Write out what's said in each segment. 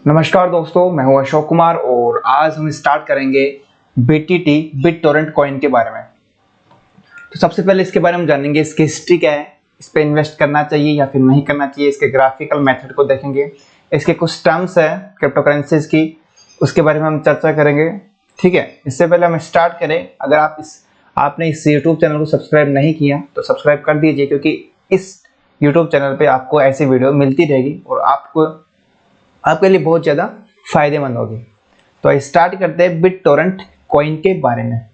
नमस्कार दोस्तों, मैं हूं अशोक कुमार और आज हम स्टार्ट करेंगे BTT BitTorrent कॉइन के बारे में। तो सबसे पहले इसके बारे में जानेंगे, इसकी हिस्ट्री क्या है, इस पे इन्वेस्ट करना चाहिए या फिर नहीं करना चाहिए, इसके ग्राफिकल मेथड को देखेंगे, इसके कुछ टर्म्स है क्रिप्टो करेंसीज की, उसके बारे में हम चर्चा करेंगे। ठीक है, इससे पहले हम स्टार्ट करें, अगर आपने इस यूट्यूब चैनल को सब्सक्राइब नहीं किया तो सब्सक्राइब कर दीजिए, क्योंकि इस यूट्यूब चैनल पे आपको ऐसी वीडियो मिलती रहेगी और आपके लिए बहुत ज़्यादा फायदेमंद होगी। तो स्टार्ट करते हैं BitTorrent कॉइन के बारे में।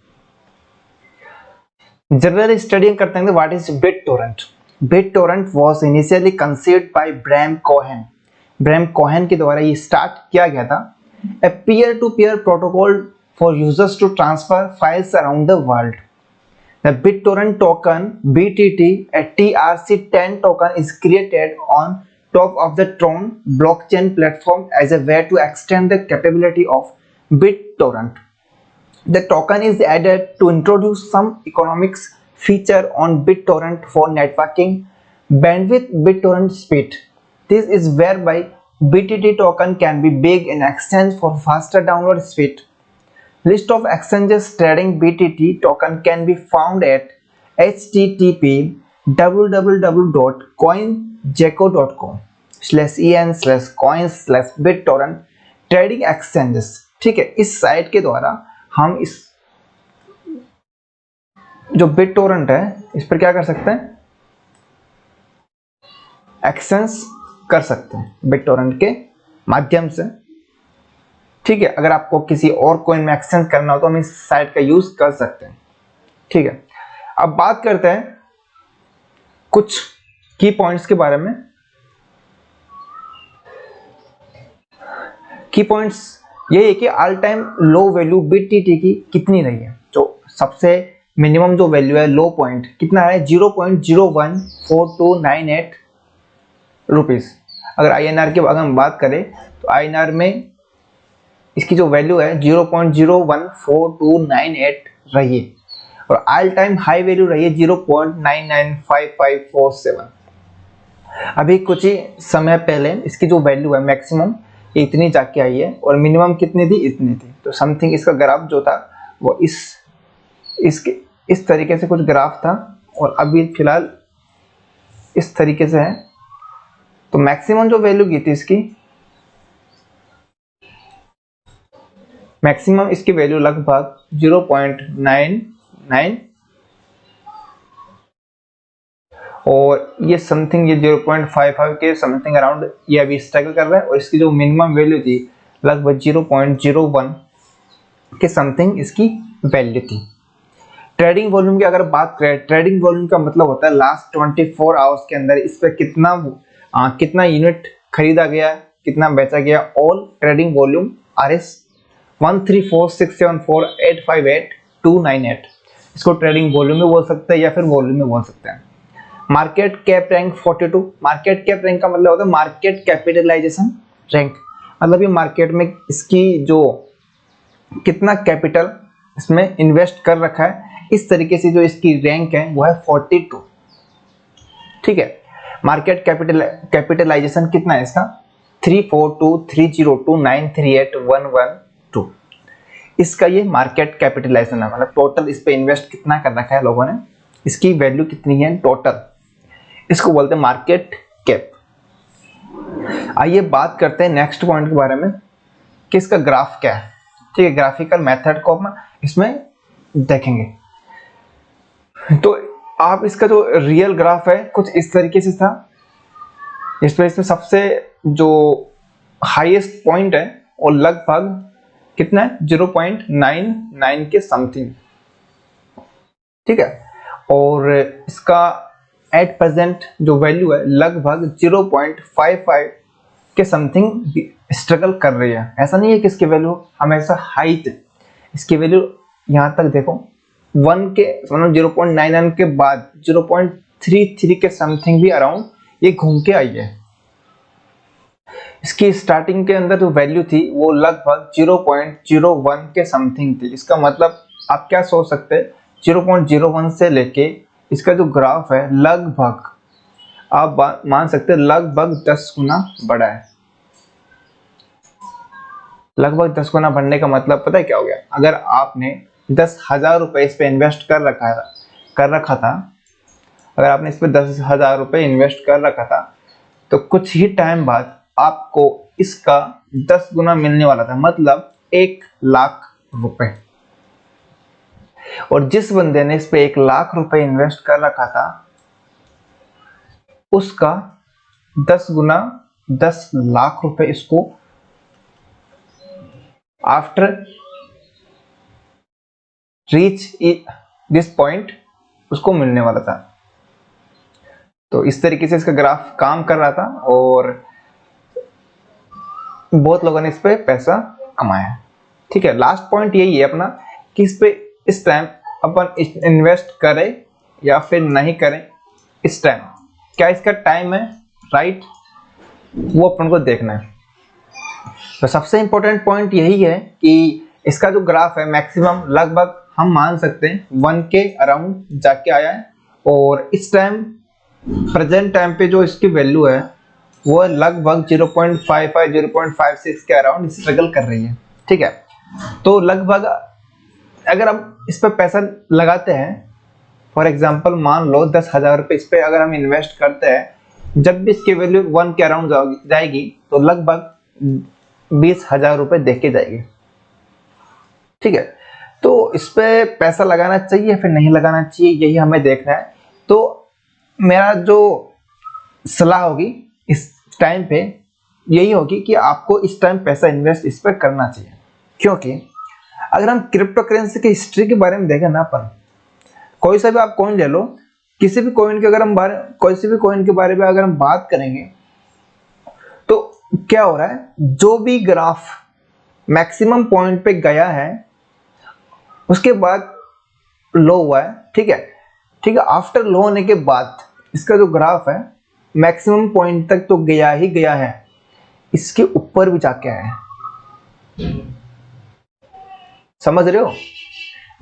जनरल स्टडी करते हैं what is BitTorrent। BitTorrent was initially conceived by Bram Cohen. Bram Cohen के द्वारा ये स्टार्ट किया गया था। A peer to peer protocol for users to transfer files around the world. The BitTorrent token BTT, a TRC10 token, is created on top of the Tron blockchain platform as a way to extend the capability of BitTorrent. The token is added to introduce some economics feature on BitTorrent for networking bandwidth, BitTorrent speed. This is whereby BTT token can be big in exchange for faster download speed. List of exchanges trading BTT token can be found at http://coingecko.com/en/coins/BitTorrent trading exchanges। ठीक है, इस site के द्वारा हम इस जो BitTorrent है इस पर क्या कर सकते हैं, एक्सचेंज कर सकते हैं BitTorrent के माध्यम से। ठीक है, अगर आपको किसी और कॉइन में एक्सचेंज करना हो तो हम इस साइट का यूज कर सकते हैं। ठीक है, अब बात करते हैं कुछ की पॉइंट्स के बारे में। की पॉइंट्स ये है कि all time low value BTT की कितनी रही है। जो सबसे मिनिमम जो वैल्यू है, लो पॉइंट कितना है, 0.014298 रुपीज। अगर INR की अगर हम बात करें तो INR में इसकी जो वैल्यू है 0.014298 रही है और ऑल टाइम हाई वैल्यू रही है 0.995547। अभी कुछ ही समय पहले इसकी जो वैल्यू है मैक्सिमम इतनी जाके आई है और मिनिमम कितनी थी, इतनी थी। तो समथिंग इसका ग्राफ जो था वो इस तरीके से कुछ ग्राफ था और अभी फिलहाल इस तरीके से है। तो मैक्सिमम जो वैल्यू की थी मैक्सिमम इसकी वैल्यू लगभग 0.99 और ये समथिंग ये 0.55 के समथिंग अराउंड ये अभी स्ट्रगल कर रहा है। और इसकी जो मिनिमम वैल्यू थी लगभग 0.01 के समथिंग इसकी वैल्यू थी। ट्रेडिंग वॉल्यूम की अगर बात करें, ट्रेडिंग वॉल्यूम का मतलब होता है लास्ट 24 आवर्स के अंदर इस पर कितना यूनिट खरीदा गया, कितना बेचा गया। All trading volume RS 134674858,298। इसको ट्रेडिंग वॉल्यूम में बोल सकते हैं या फिर वॉल्यूम में बोल सकते हैं। Market cap rank 42। Market cap rank का मतलब होता है मार्केट कैपिटलाइजेशन रैंक, मतलब ये मार्केट में इसकी जो कितना कैपिटल इसमें इन्वेस्ट कर रखा है, इस तरीके से जो इसकी रैंक है वो है 42। ठीक है, मार्केट कैपिटलाइजेशन कितना है इसका, 34230293811 इसका ये मार्केट कैपिटलाइजेशन है, मतलब टोटल इस पे इन्वेस्ट कितना कर रखा है लोगों ने, इसकी वैल्यू कितनी है टोटल, इसको बोलते हैं मार्केट कैप। आइए बात करते हैं नेक्स्ट पॉइंट के बारे में कि इसका ग्राफ क्या है। ठीक है, ग्राफिकल मेथड को हम इसमें देखेंगे। तो आप इसका जो रियल ग्राफ है कुछ इस तरीके से था। इसमें सबसे जो हाईएस्ट पॉइंट है और लगभग कितना है, 0.99 के समथिंग। ठीक है, और इसका एट प्रेजेंट जो वैल्यू है लगभग 0.55 के समथिंग स्ट्रगल कर रही है। ऐसा नहीं है कि इसकी वैल्यू हमेशा हाई थी, इसकी वैल्यू यहाँ तक देखो 1 के मतलब 0.99 के बाद 0.33 के समथिंग भी अराउंड ये घूम के आई है। इसकी स्टार्टिंग के अंदर जो वैल्यू थी वो लगभग 0.01 के समथिंग थी। इसका मतलब आप क्या सोच सकते हैं, 0.01 से लेके इसका जो ग्राफ है लगभग आप मान सकते हैं लगभग 10 गुना बड़ा है। लगभग 10 गुना बढ़ने का मतलब पता है क्या हो गया? अगर आपने 10,000 रुपए इस पे इन्वेस्ट कर रखा था, अगर आपने इस पे 10,000 रुपए इन्वेस्ट कर रखा था, तो कुछ ही टाइम बाद आपको इसका 10 गुना मिलने वाला था, मतलब 1,00,000 रुपए। और जिस बंदे ने इस पे 1,00,000 रुपए इन्वेस्ट कर रखा था, उसका 10 गुना 10,00,000 रुपए इसको आफ्टर रीच दिस पॉइंट उसको मिलने वाला था। तो इस तरीके से इसका ग्राफ काम कर रहा था और बहुत लोगों ने इस पे पैसा कमाया। ठीक है, लास्ट पॉइंट यही है अपना कि इस पे इस टाइम अपन इन्वेस्ट करें या फिर नहीं करें। इस टाइम क्या इसका टाइम है, राइट, वो अपन को देखना है। तो सबसे इंपॉर्टेंट पॉइंट यही है कि इसका जो ग्राफ है मैक्सिमम लगभग हम मान सकते हैं 1 के अराउंड जाके आया है, और इस टाइम प्रेजेंट टाइम पे जो इसकी वैल्यू है वो लगभग 0.55 0.56 के अराउंड स्ट्रगल कर रही है। ठीक है, तो लगभग अगर हम इस पर पैसा लगाते हैं, फॉर एग्जांपल मान लो 10,000 रुपए इस पे अगर हम इन्वेस्ट करते हैं, जब भी इसकी वैल्यू 1 के अराउंड जाएगी तो लगभग 20,000 रुपए देख के जाएगी। ठीक है, तो इस पे पैसा लगाना चाहिए फिर नहीं लगाना चाहिए, यही हमें देखना है। तो मेरा जो सलाह होगी इस टाइम पे यही होगी कि आपको इस टाइम पैसा इन्वेस्ट इस पर करना चाहिए, क्योंकि अगर हम क्रिप्टो करेंसी की हिस्ट्री के बारे में देखें ना, अपन कोई सा भी आप कॉइन ले लो, किसी भी कॉइन के अगर हम किसी भी कॉइन के बारे में अगर हम बात करेंगे तो क्या हो रहा है, जो भी ग्राफ मैक्सिमम पॉइंट पे गया है उसके बाद लो हुआ है। ठीक है, ठीक है, आफ्टर लो होने के बाद इसका जो ग्राफ है मैक्सिमम पॉइंट तक तो गया ही गया है, इसके ऊपर भी जाके आया है। समझ रहे हो?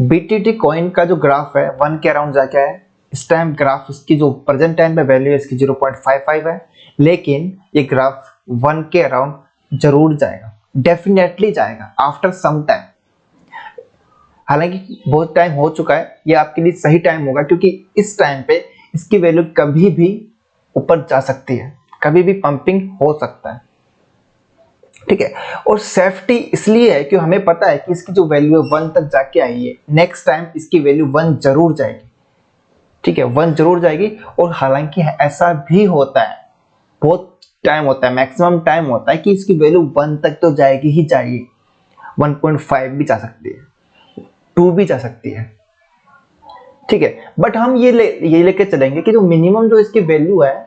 बीटीटी कॉइन का जो ग्राफ है 1 के अराउंड जाके आया है। इस टाइम ग्राफ इसकी जो प्रेजेंट टाइम पे वैल्यू है इसकी 0.55 है, लेकिन ये ग्राफ 1 के अराउंड जरूर जाएगा, डेफिनेटली जाएगा आफ्टर सम टाइम। हालांकि बहुत टाइम हो चुका है, ये आपके लिए सही टाइम होगा, क्योंकि इस टाइम पे इसकी वैल्यू कभी भी ऊपर जा सकती है, कभी भी पंपिंग हो सकता है। ठीक है, और सेफ्टी इसलिए है कि हमें पता है कि इसकी जो वैल्यू है 1 तक जाके आई है, नेक्स्ट टाइम इसकी वैल्यू 1 जरूर जाएगी। ठीक है, 1 जरूर जाएगी। और हालांकि ऐसा भी होता है, बहुत टाइम होता है, मैक्सिमम टाइम होता है कि इसकी वैल्यू 1 तक तो जाएगी ही जाएगी, 1.5 भी जा सकती है, 2 भी जा सकती है। ठीक है, बट हम ये लेके चलेंगे कि जो मिनिमम जो इसकी वैल्यू है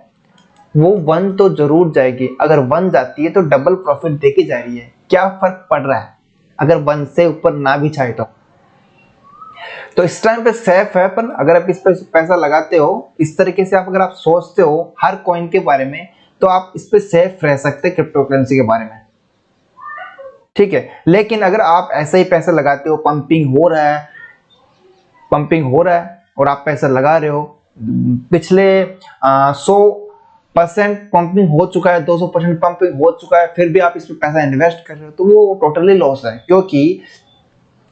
वो 1 तो जरूर जाएगी। अगर 1 जाती है तो डबल प्रॉफिट देके जा रही है, क्या फर्क पड़ रहा है अगर 1 से ऊपर ना भी जाए तो इस टाइम पे सेफ है। पर अगर आप इस पे पैसा लगाते हो इस तरीके से, अगर आप सोचते हो हर कॉइन के बारे में, तो आप इस पे सेफ रह सकते हैं क्रिप्टो करेंसी के बारे में। ठीक है, लेकिन अगर आप ऐसे ही पैसा लगाते हो, पंपिंग हो रहा है और आप पैसा लगा रहे हो, पिछले 100% पंपिंग हो चुका है, 200% पंपिंग हो चुका है, फिर भी आप इस पे पैसा इन्वेस्ट कर रहे हो, तो वो टोटली लॉस है। क्योंकि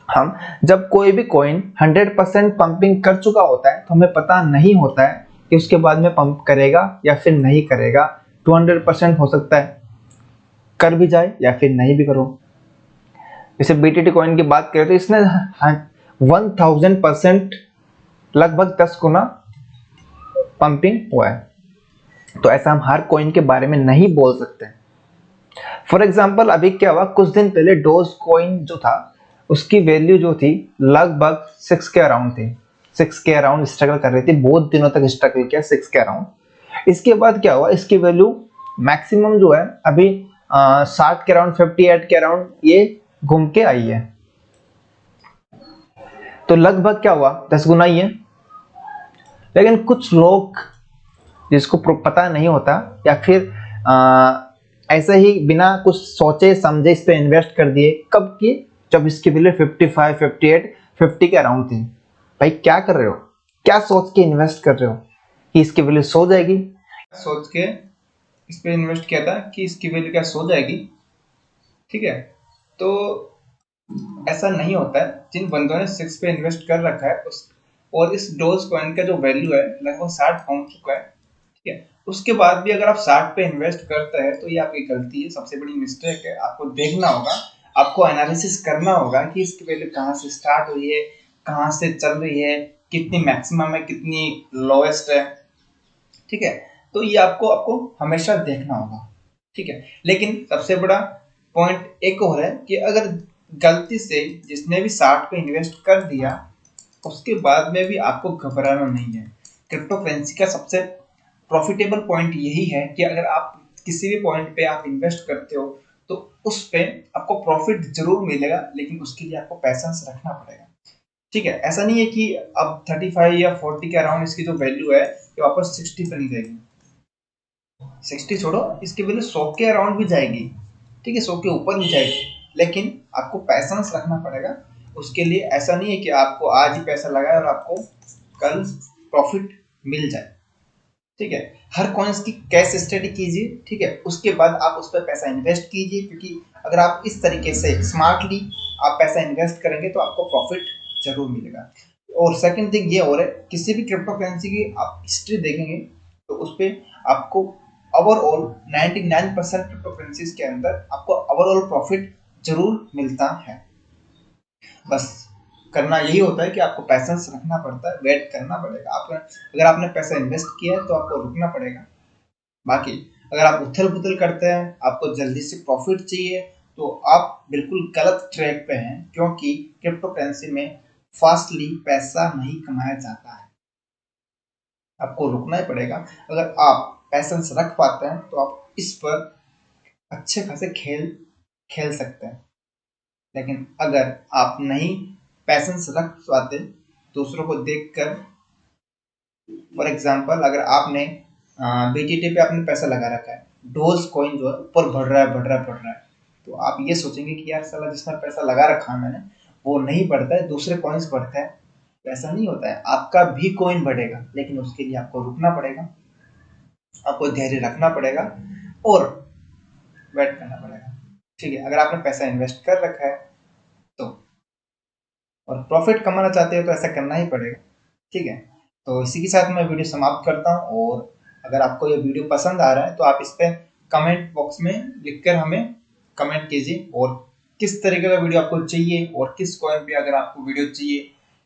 हम जब कोई भी कॉइन 100% पंपिंग कर चुका होता है तो हमें पता नहीं होता है कि उसके बाद में पंप करेगा या फिर नहीं करेगा। 200% हो सकता है कर भी जाए या फिर नहीं भी करो। जैसे बीटीटी कॉइन की बात करें तो इसने 1000% लगभग 10 गुना पंपिंग हुआ है। तो ऐसा हम हर कॉइन के बारे में नहीं बोल सकते। फॉर एग्जांपल अभी क्या हुआ, कुछ दिन पहले डोज कॉइन जो था उसकी वैल्यू जो थी लगभग 6 के अराउंड थी, 6 के अराउंड स्ट्रगल कर रही थी, बहुत दिनों तक स्ट्रगल किया 6 के अराउंड। इसके बाद क्या हुआ, इसकी वैल्यू मैक्सिमम जो है अभी 60 के अराउंड, 58 के अराउंड ये घूम के आई है। तो लगभग क्या हुआ, 10 गुना ही है। लेकिन कुछ लोग जिसको पता नहीं होता या फिर ऐसे ही बिना कुछ सोचे समझे इस पे इन्वेस्ट कर दिए। कब किए, जब इसकी वैल्यू 55, 58, 50 के अराउंड थी। भाई क्या कर रहे हो, क्या सोच के इन्वेस्ट कर रहे हो कि इसकी वैल्यू सो जाएगी? सोच के इस पे इन्वेस्ट किया था कि इसकी वैल्यू क्या सो जाएगी। ठीक है, तो ऐसा नहीं होता है। जिन बंदों ने 6 पे इन्वेस्ट कर रखा है उस और इस डोज कॉइन का जो वैल्यू है लगभग 60 पहुंच चुका है, ठीक है, उसके बाद भी अगर आप 60 पे इन्वेस्ट करते हैं तो ये आपकी गलती है, सबसे बड़ी मिस्टेक है। आपको देखना होगा, आपको एनालिसिस करना होगा कि इसकी वैल्यू कहाँ से स्टार्ट हुई है, कहाँ से चल रही है, कितनी मैक्सिमम है, कितनी लोएस्ट है, ठीक है। तो ये आपको आपको हमेशा देखना होगा, ठीक है। लेकिन सबसे बड़ा पॉइंट एक और है कि अगर गलती से जिसने भी 60 पे इन्वेस्ट कर दिया उसके बाद में भी आपको घबराना नहीं है। क्रिप्टो करेंसी का सबसे प्रॉफिटेबल पॉइंट यही है कि अगर आप किसी भी पॉइंट पे आप इन्वेस्ट करते हो तो उस पे आपको प्रॉफिट जरूर मिलेगा, लेकिन उसके लिए आपको पैसेंस रखना पड़ेगा, ठीक है। ऐसा नहीं है कि अब 35 या 40 के अराउंड इसकी जो वैल्यू है ये वापस 60 पे नहीं जाएगी। 60 छोड़ो, इसकी वैल्यू 100 के अराउंड भी जाएगी, ठीक है, 100 के ऊपर भी जाएगी, लेकिन आपको पैसेंस रखना पड़ेगा। उसके लिए ऐसा नहीं है कि आपको आज ही पैसा लगाए और आपको कल प्रॉफिट मिल जाए, ठीक है। हर कॉइन्स की कैश स्टडी कीजिए, ठीक है, उसके बाद आप उस पर पैसा इन्वेस्ट कीजिए, क्योंकि अगर आप इस तरीके से स्मार्टली आप पैसा इन्वेस्ट करेंगे तो आपको प्रॉफिट जरूर मिलेगा। और सेकंड थिंग ये और है, किसी भी क्रिप्टो करेंसी की आप हिस्ट्री देखेंगे तो उस पर आपको ओवरऑल 99% क्रिप्टो करेंसीज के अंदर आपको ओवरऑल प्रॉफिट जरूर मिलता है। बस करना यही होता है कि आपको पैसेंस रखना पड़ता है, वेट करना पड़ेगा। आप अगर आपने पैसा इन्वेस्ट किया है तो आपको रुकना पड़ेगा। बाकी अगर आप उथल पुथल करते हैं, आपको जल्दी से प्रॉफिट चाहिए, तो आप बिल्कुल गलत ट्रैक पे हैं, क्योंकि क्रिप्टो करेंसी में फास्टली पैसा नहीं कमाया जाता है। आपको रुकना ही पड़ेगा। अगर आप पैसेंस रख पाते हैं तो आप इस पर अच्छे खासे खेल खेल सकते हैं। लेकिन अगर आप नहीं पैसेंस रख पाते दूसरों को देखकर, फॉर एग्जांपल अगर आपने बीटीटी पे आपने पैसा लगा रखा है, डोज कॉइन जो है ऊपर बढ़ रहा है बढ़ रहा है बढ़ रहा है, तो आप ये सोचेंगे कि यार साला जिसमें पैसा लगा रखा है मैंने वो नहीं बढ़ता है, दूसरे कॉइन्स बढ़ते हैं। तो ऐसा नहीं होता है, आपका भी कॉइन बढ़ेगा, लेकिन उसके लिए आपको रुकना पड़ेगा, आपको धैर्य रखना पड़ेगा और वेट करना पड़ेगा, ठीक है। अगर आपने पैसा इन्वेस्ट कर रखा है तो और प्रॉफिट कमाना चाहते हो तो ऐसा करना ही पड़ेगा, ठीक है। तो इसी के साथ मैं वीडियो समाप्त करता हूँ। और अगर आपको ये वीडियो पसंद आ रहा है तो आप इस पर कमेंट बॉक्स में लिखकर हमें कमेंट कीजिए, और किस तरीके का वीडियो आपको चाहिए और किस कॉइन पे अगर आपको वीडियो चाहिए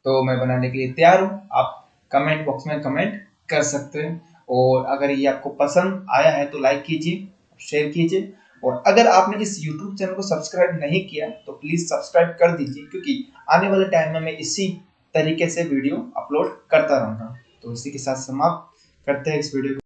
तो मैं बनाने के लिए तैयार हूँ। आप कमेंट बॉक्स में कमेंट कर सकते हैं। और अगर ये आपको पसंद आया है तो लाइक कीजिए, शेयर कीजिए, और अगर आपने इस YouTube चैनल को सब्सक्राइब नहीं किया तो प्लीज सब्सक्राइब कर दीजिए, क्योंकि आने वाले टाइम में मैं इसी तरीके से वीडियो अपलोड करता रहूंगा। तो इसी के साथ समाप्त करते हैं इस वीडियो को।